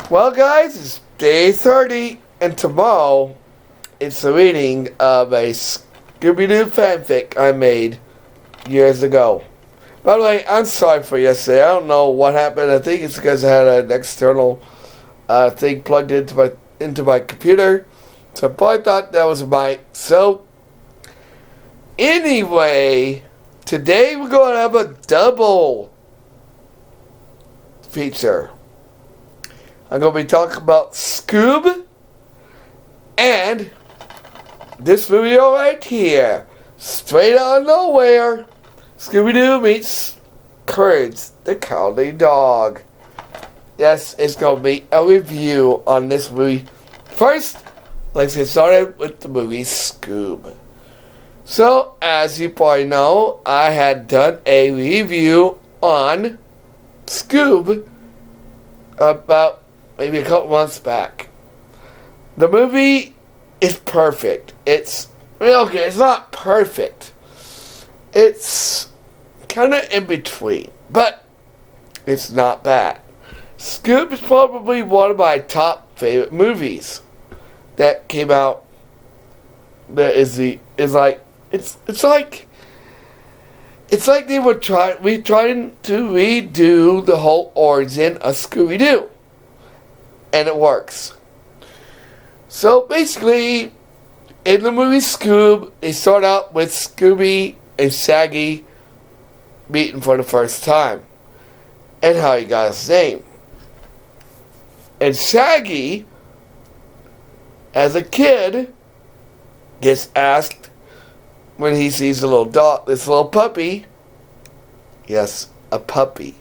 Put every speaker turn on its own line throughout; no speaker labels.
Well, guys, it's day 30, and tomorrow it's the reading of a Scooby Doo fanfic I made years ago. By the way, I'm sorry for yesterday. I don't know what happened. I think it's because I had an external thing plugged into my computer. So I probably thought that was a mic. So, anyway, today we're going to have a double feature. I'm going to be talking about Scoob and this video right here. Straight out of nowhere, Scooby Doo Meets Courage, the Cowardly Dog. Yes, it's going to be a review on this movie. First, let's get started with the movie Scoob. So, as you probably know, I had done a review on Scoob about maybe a couple months back. The movie is perfect. It's not perfect. It's kind of in between, but it's not bad. Scoob is probably one of my top favorite movies that came out. It's like they were trying to redo the whole origin of Scooby Doo, and it works. So basically, in the movie Scoob, they start out with Scooby and Shaggy meeting for the first time, and how he got his name. And Shaggy, as a kid, gets asked when he sees a little dog, this little puppy. Yes, a puppy.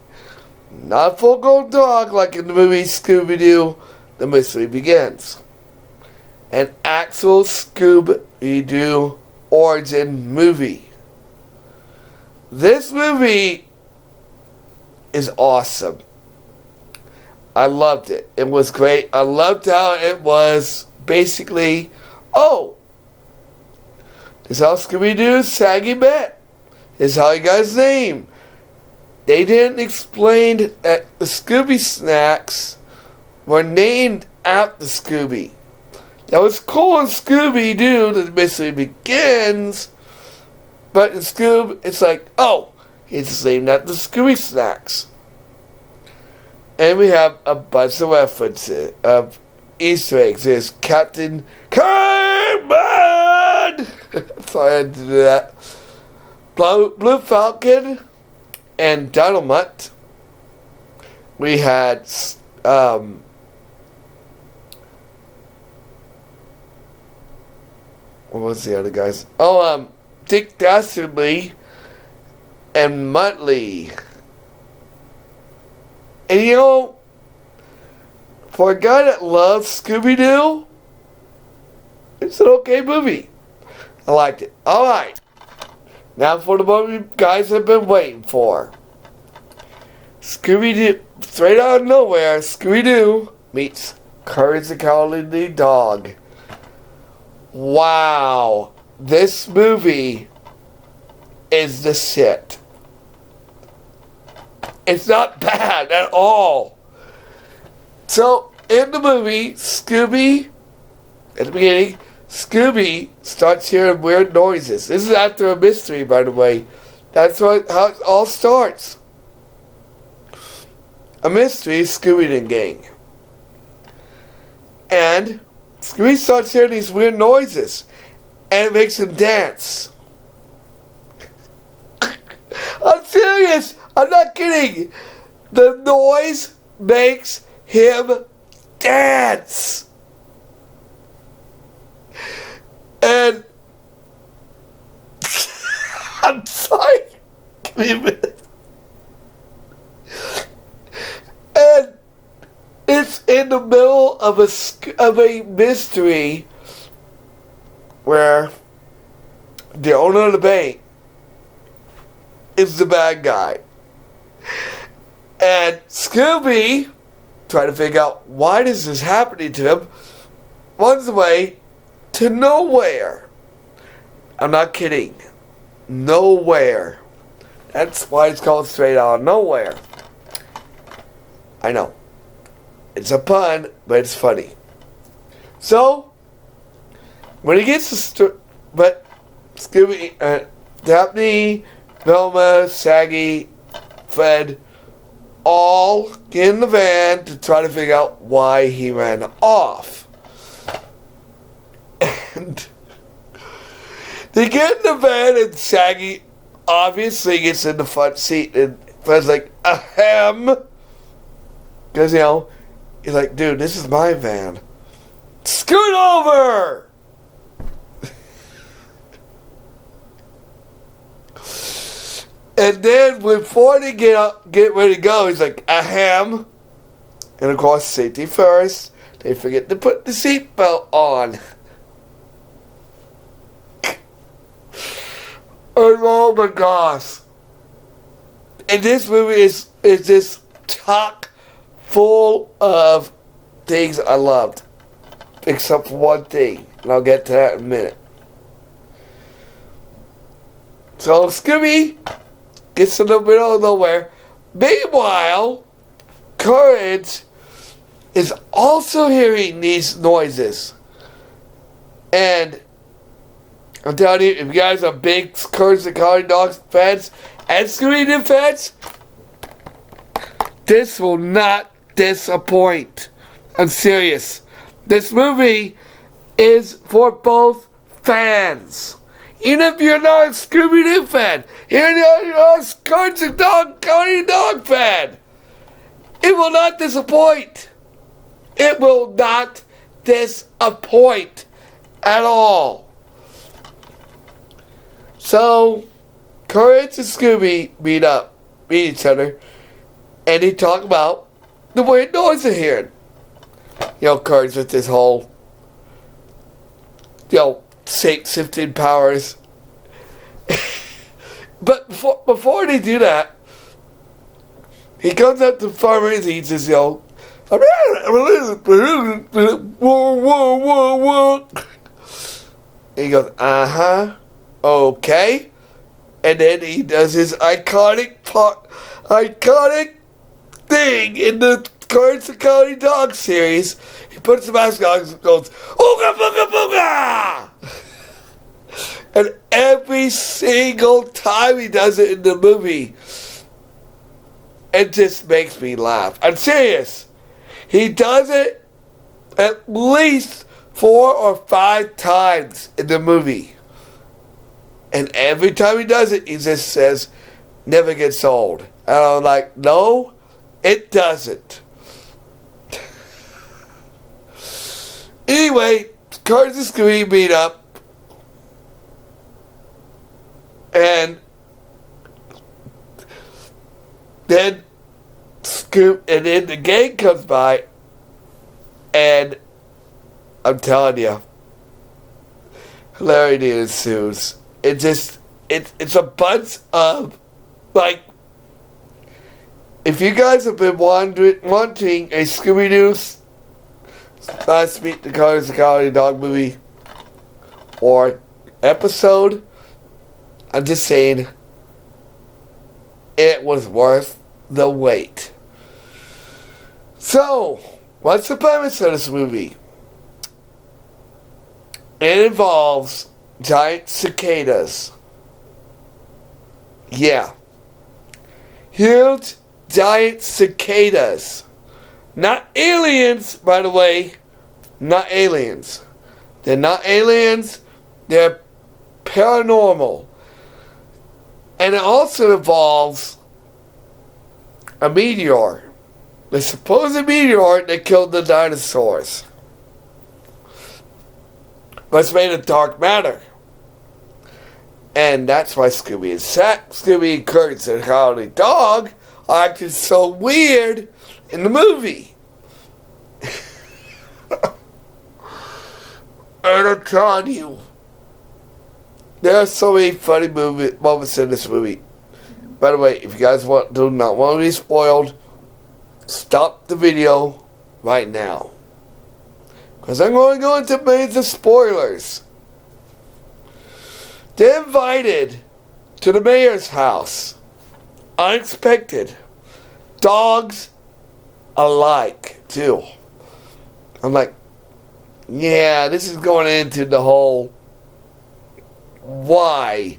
Not a full-grown dog like in the movie Scooby Doo, The Mystery Begins. An actual Scooby Doo origin movie. This movie is awesome. I loved it. It was great. I loved how it was basically, this is how Scooby Doo Shaggy met. This is how he got his name. They didn't explain that the Scooby snacks were named after Scooby. That was cool in Scooby Doo, The Mystery Begins, but in Scoob, it's like, it's named after Scooby snacks. And we have a bunch of references of Easter eggs. There's Captain Carbon! Sorry I had to do that. Blue Falcon and Dynamite. We had what was the other guys? Dick Dastardly and Muttley. And you know, for a guy that loves Scooby Doo, it's an okay movie. I liked it. Alright. Now for the movie you guys have been waiting for. Scooby Doo, straight out of nowhere, Scooby Doo meets Courage the Cowardly Dog. Wow. This movie is the shit. It's not bad at all. So, in the movie, Scooby, at the beginning, Scooby starts hearing weird noises. This is after a mystery, by the way. That's how it all starts. A mystery, Scooby and gang. And Scooby starts hearing these weird noises. And it makes him dance. I'm serious! I'm not kidding! The noise makes him dance! And I'm sorry. Give me a minute. And it's in the middle of a mystery where the owner of the bank is the bad guy. And Scooby, trying to figure out why this is happening to him, runs away to nowhere. I'm not kidding. Nowhere. That's why it's called Straight Out of Nowhere. I know. It's a pun, but it's funny. So, when he gets to but Scooby, Daphne, Velma, Shaggy, Fred, all get in the van to try to figure out why he ran off. And they get in the van and Shaggy obviously gets in the front seat and Fred's like, ahem. Because, he's like, dude, this is my van. Scoot over! And then before they get ready to go, he's like, ahem. And of course, safety first. They forget to put the seatbelt on. Oh my gosh. And this movie is just chock full of things I loved. Except for one thing. And I'll get to that in a minute. So Scooby gets in the middle of nowhere. Meanwhile, Courage is also hearing these noises. And I'm telling you, if you guys are big Courage the Cowardly Dog fans and Scooby Doo fans, this will not disappoint. I'm serious. This movie is for both fans. Even if you're not a Scooby Doo fan, even if you're not a Courage the Cowardly Dog fan, it will not disappoint. It will not disappoint at all. So, Courage and Scooby meet each other, and they talk about the weird noise they're hearing. Courage with his whole, shape-shifting powers. But before they do that, he comes up to the farmer and he says, whoa, whoa, whoa, whoa. And he goes, okay. And then he does his iconic thing in the Courage the Cowardly Dog series. He puts the mask on and goes, ooga booga booga! And every single time he does it in the movie, it just makes me laugh. I'm serious. He does it at least 4 or 5 times in the movie. And every time he does it, he just says, never gets old. And I'm like, no, it doesn't. Anyway, Courage and Scooby meet up. And then the gang comes by, and I'm telling you, hilarity ensues. It's a bunch of, if you guys have been wanting a Scooby Doo Last Meet the Courage the Cowardly Dog movie or episode, I'm just saying, it was worth the wait. So, what's the premise of this movie? It involves giant cicadas. Yeah. Huge, giant cicadas. Not aliens, by the way. Not aliens. They're not aliens. They're paranormal. And it also involves a meteor. The supposed meteor that killed the dinosaurs. But it's made of dark matter. And that's why Scooby and Courage the Cowardly Dog are acting so weird in the movie. And I'm telling you, there are so many funny moments in this movie. By the way, if you guys do not want to be spoiled, stop the video right now. Because I'm going to go into major spoilers. They're invited to the mayor's house. Unexpected. Dogs alike, too. I'm like, yeah, this is going into the whole why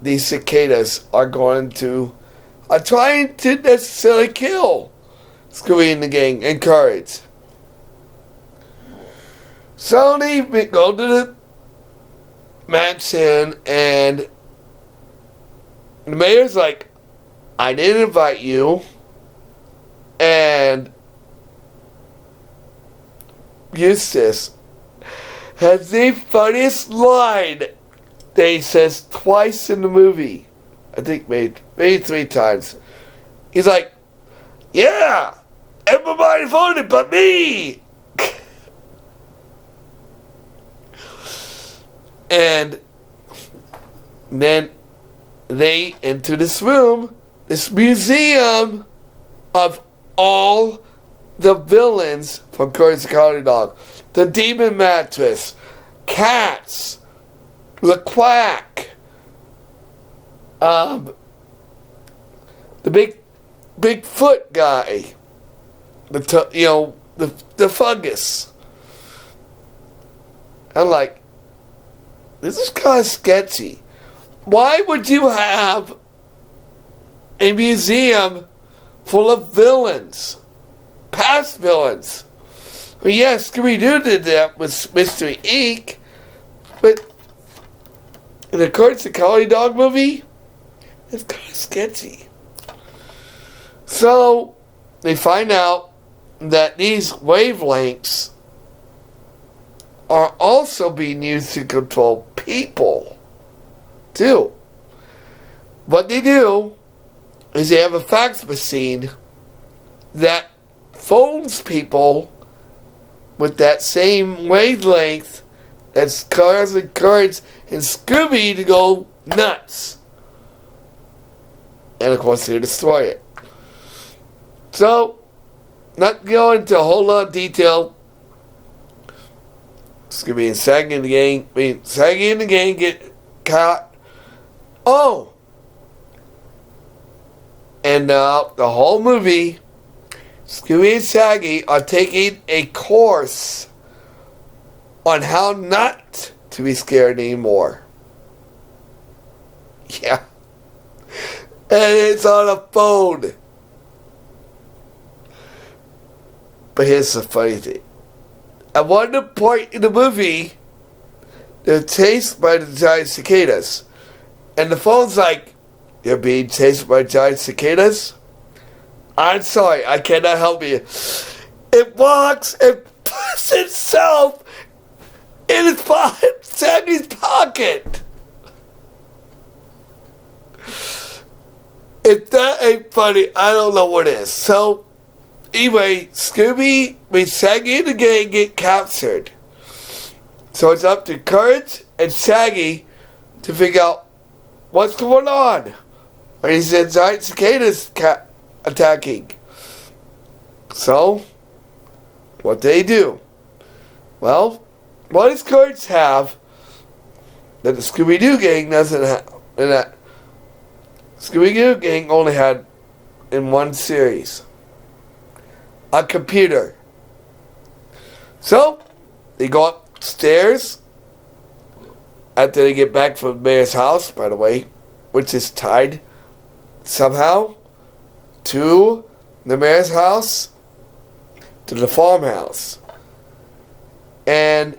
these cicadas are trying to necessarily kill Scooby and the gang and Courage. So they go to the mansion, and the mayor's like, I didn't invite you, and Eustace has the funniest line that he says twice in the movie. I think maybe 3 times. He's like, yeah, everybody voted but me. And then they enter this room, this museum of all the villains from Courage the Cowardly Dog. The Demon Mattress, Cats, the Quack, the big foot guy, the fungus. I'm like, this is kind of sketchy. Why would you have a museum full of villains? Past villains. Well, yes, Scooby Doo did that with Mystery Inc., but in the Courage the Cowardly Dog movie, it's kind of sketchy. So, they find out that these wavelengths are also being used to control people, too. What they do is they have a fax machine that phones people with that same wavelength that's causing Courage and Scooby to go nuts. And of course they destroy it. So, not going into a whole lot of detail, Scooby and Shaggy and the gang get caught. Oh! And the whole movie, Scooby and Shaggy are taking a course on how not to be scared anymore. Yeah. And it's on a phone. But here's the funny thing. At one point in the movie, they're chased by the giant cicadas. And the phone's like, you're being chased by giant cicadas? I'm sorry, I cannot help you. It walks and puts itself in its pocket, Sandy's pocket. If that ain't funny, I don't know what is. So, anyway, Scooby and Shaggy and the gang get captured. So it's up to Courage and Shaggy to figure out what's going on. And he said giant cicadas attacking. So, what they do? Well, what does Courage have that the Scooby Doo gang doesn't have? And that Scooby Doo gang only had in one series. A computer. So, they go upstairs after they get back from the mayor's house, by the way, which is tied somehow to the mayor's house, to the farmhouse. And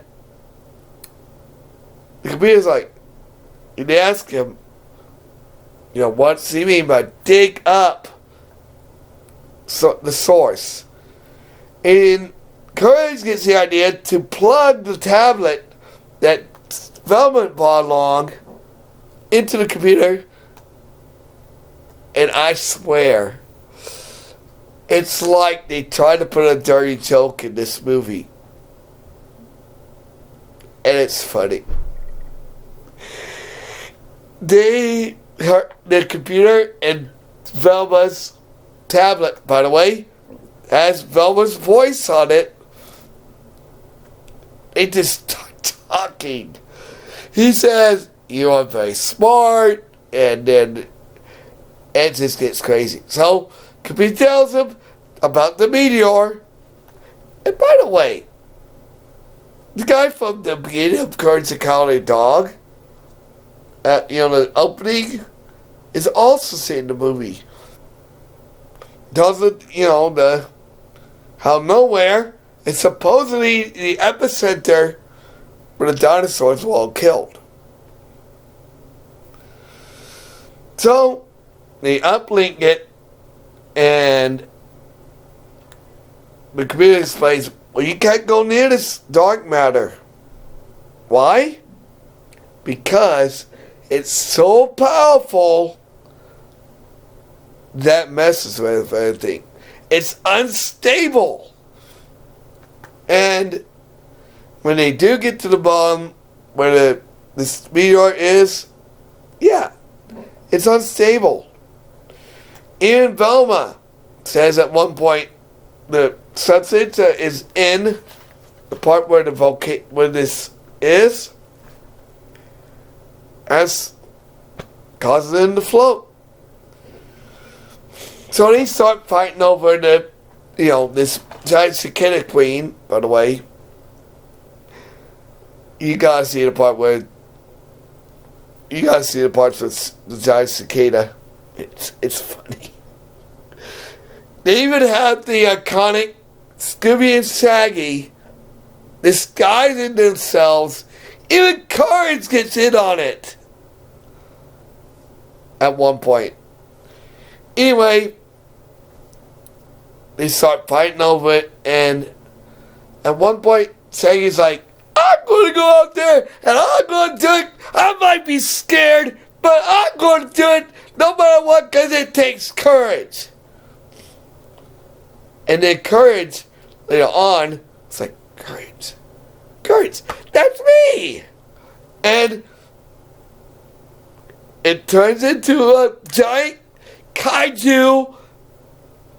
the computer's like, they ask him, what does he mean by dig up the source? And Courage gets the idea to plug the tablet that Velma brought along into the computer. And I swear, it's like they tried to put a dirty joke in this movie. And it's funny. The computer and Velma's tablet, by the way, has Velma's voice on it. They just start talking. He says, you are very smart, and then it just gets crazy. So, computer tells him about the meteor. And by the way, the guy from the beginning of Courage the Cowardly Dog, the opening, is also seeing the movie. Doesn't, the how nowhere is supposedly the epicenter where the dinosaurs were all killed. So, they uplink it, and the computer explains, well, you can't go near this dark matter. Why? Because it's so powerful that messes with everything. It's unstable. And when they do get to the bottom where this meteor is, yeah, it's unstable. Even Velma says at one point the substance is in the part where where this is, as causes them to float. So they start fighting over this giant cicada queen. By the way, you gotta see the part where with the giant cicada. It's funny. They even have the iconic Scooby and Shaggy disguising themselves. Even Courage gets in on it at one point. Anyway, they start fighting over it, and at one point, Shaggy's like, I'm going to go out there, and I'm going to do it. I might be scared, but I'm going to do it no matter what, because it takes courage. And then Courage, later on, it's like, Courage, that's me! And it turns into a giant kaiju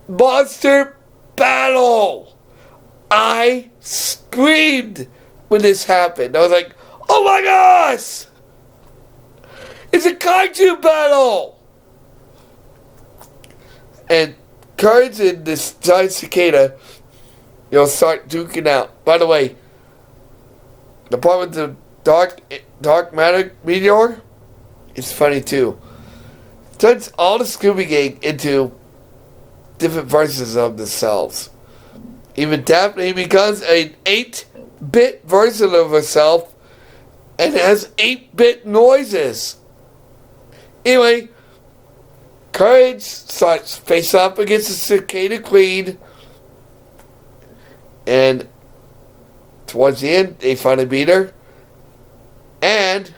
monster battle. I screamed when this happened. I was like, oh my gosh! It's a kaiju battle! And Courage and this giant cicada, start duking out. By the way, the part with the dark matter meteor is funny too. It turns all the Scooby Gang into different versions of themselves. Even Daphne becomes an 8-bit version of herself and has 8-bit noises. Anyway, Courage starts face up against the cicada queen, and towards the end, they finally beat her, and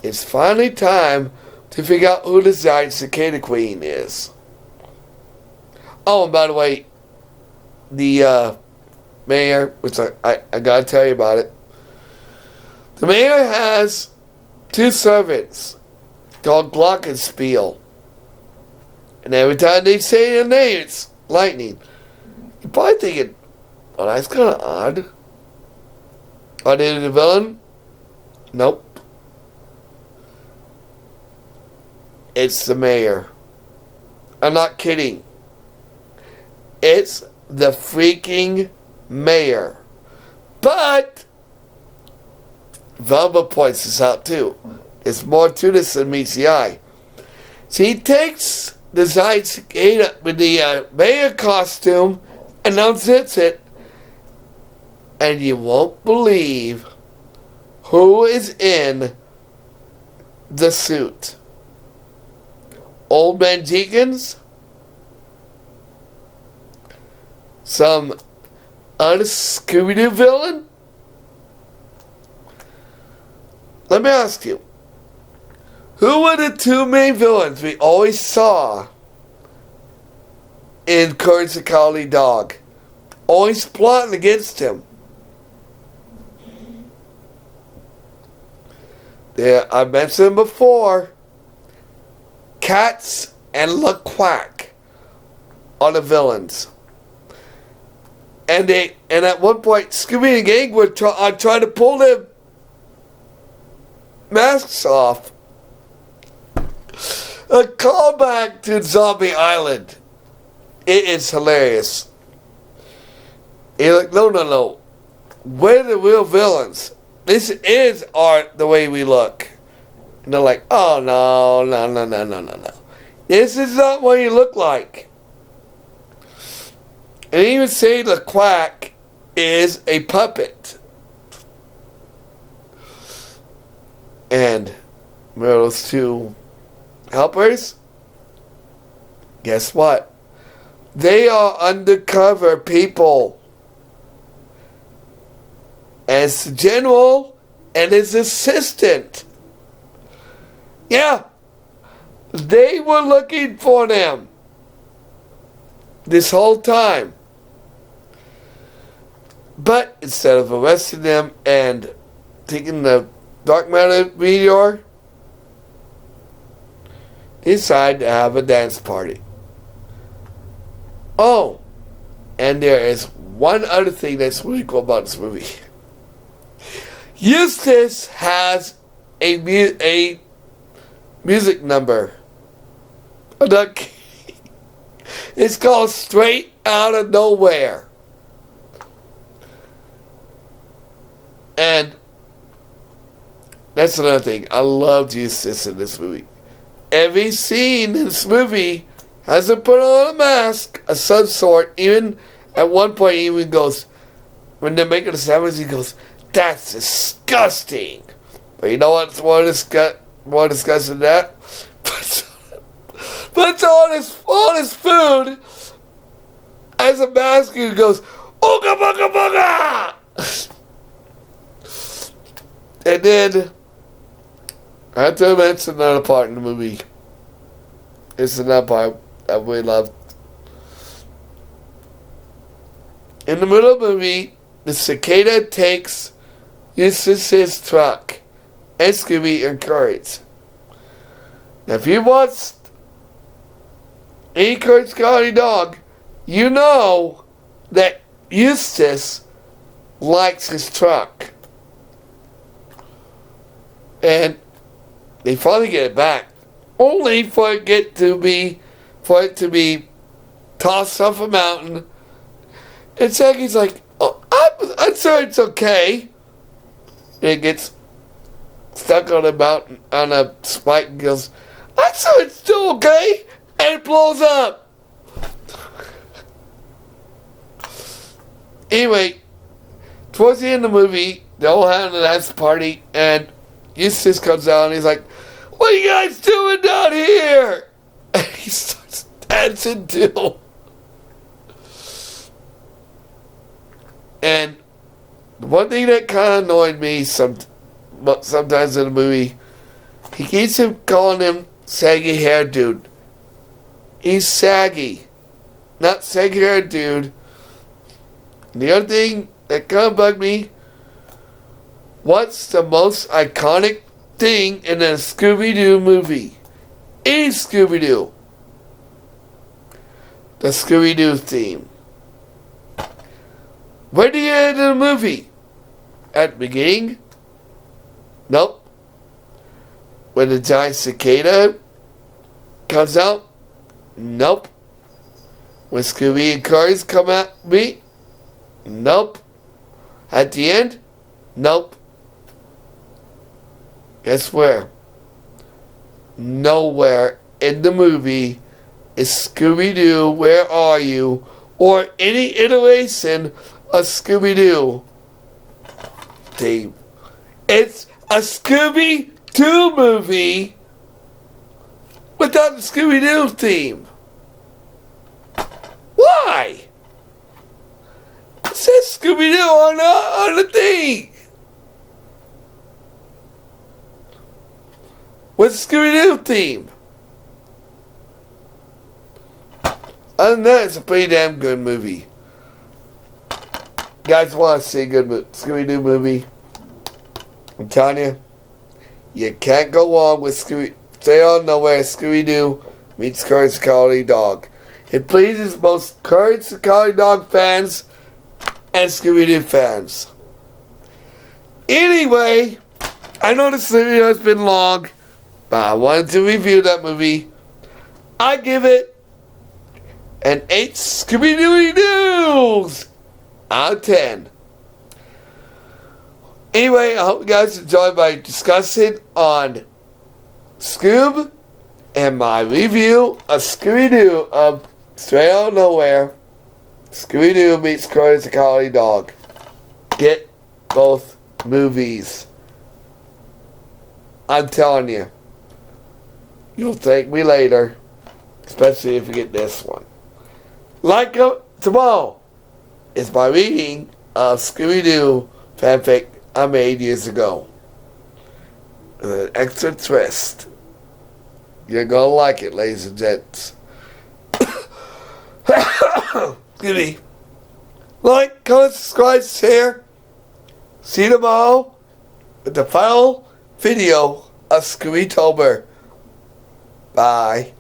it's finally time to figure out who the giant cicada queen is. Oh, and by the way, the mayor, which I gotta tell you about it. The mayor has 2 servants called Glockenspiel. And every time they say their name, it's lightning. You're probably thinking, well, that's kind of odd. Are they the villain? Nope. It's the mayor. I'm not kidding. It's the freaking mayor. But Velma points this out too. There's more to this than meets the eye. So he takes the giant cicada with the mayor costume and unzips it, and you won't believe who is in the suit. Old Man Jenkins, some Scooby Doo villain. Let me ask you, who were the 2 main villains we always saw in Courage the Cowardly Dog? Always plotting against him. I mentioned them before. Cats and LaQuack are the villains. And at one point, Scooby and gang were trying to pull their masks off. A callback to Zombie Island. It is hilarious. You're like, no. We're the real villains. This is art the way we look. And they're like, oh, no. This is not what you look like. And even say the quack is a puppet. And those two helpers, guess what? They are undercover people. As the general and his assistant. Yeah. They were looking for them. This whole time. But instead of arresting them and taking the dark matter meteor, they decided to have a dance party. Oh, and there is one other thing that's really cool about this movie. Eustace has a music number. It's called Straight Outta Nowhere. And that's another thing. I loved Eustace in this movie. Every scene in this movie has him put on a mask of some sort. Even at one point, he even goes, when they're making the sandwich, he goes, that's disgusting. But you know what's more disgusting than that? Puts on his food as a mask and goes, ooga booga booga! And then, I have to mention another part in the movie. It's another part I really loved. In the middle of the movie, the cicada takes Eustace's truck and Scooby and Courage. Now, if you watched any Courage Cowardly Dog, you know that Eustace likes his truck. And they finally get it back, only for it to be tossed off a mountain. And Shaggy's like, "Oh, I'm sure it's okay." And it gets stuck on a mountain on a spike and goes, "I'm sure it's still okay," and it blows up. Anyway, towards the end of the movie, they're all having a dance party, and Eustace comes out and he's like, "What are you guys doing down here?" And he starts dancing too. And the one thing that kind of annoyed me sometimes in the movie, he keeps calling him saggy hair dude. He's saggy, not saggy hair dude. And the other thing that kind of bugged me, what's the most iconic thing in a Scooby Doo movie? Any Scooby Doo. The Scooby Doo theme. Where do you end the movie? At the beginning? Nope. When the giant cicada comes out? Nope. When Scooby and Courage come at me? Nope. At the end? Nope. Guess where? Nowhere in the movie is Scooby-Doo, Where Are You? Or any iteration of Scooby-Doo theme. It's a Scooby-Doo movie without the Scooby-Doo theme. Why? It says Scooby-Doo on the thing. What's the Scooby-Doo theme? Other than that, it's a pretty damn good movie. Guys want to see a good Scooby-Doo movie? I'm telling you, you can't go wrong with Stay Out Nowhere, Scooby-Doo Meets Courage Cowardly Dog. It pleases both Courage the Cowardly Dog fans and Scooby-Doo fans. Anyway, I know this video has been long, but I wanted to review that movie. I give it and 8 Scooby Doo Doos out of 10. Anyway, I hope you guys enjoyed my discussion on Scoob and my review of Scooby Doo of Straight Outta Nowhere. Scooby Doo Meets Courage, the Cowardly Dog. Get both movies. I'm telling you, you'll thank me later, especially if you get this one. Like tomorrow is my reading of Scooby Doo fanfic I made years ago. With an extra twist. You're gonna like it, ladies and gents. Excuse me. Like, comment, subscribe, share. See you tomorrow with the final video of Scoobytober. Bye.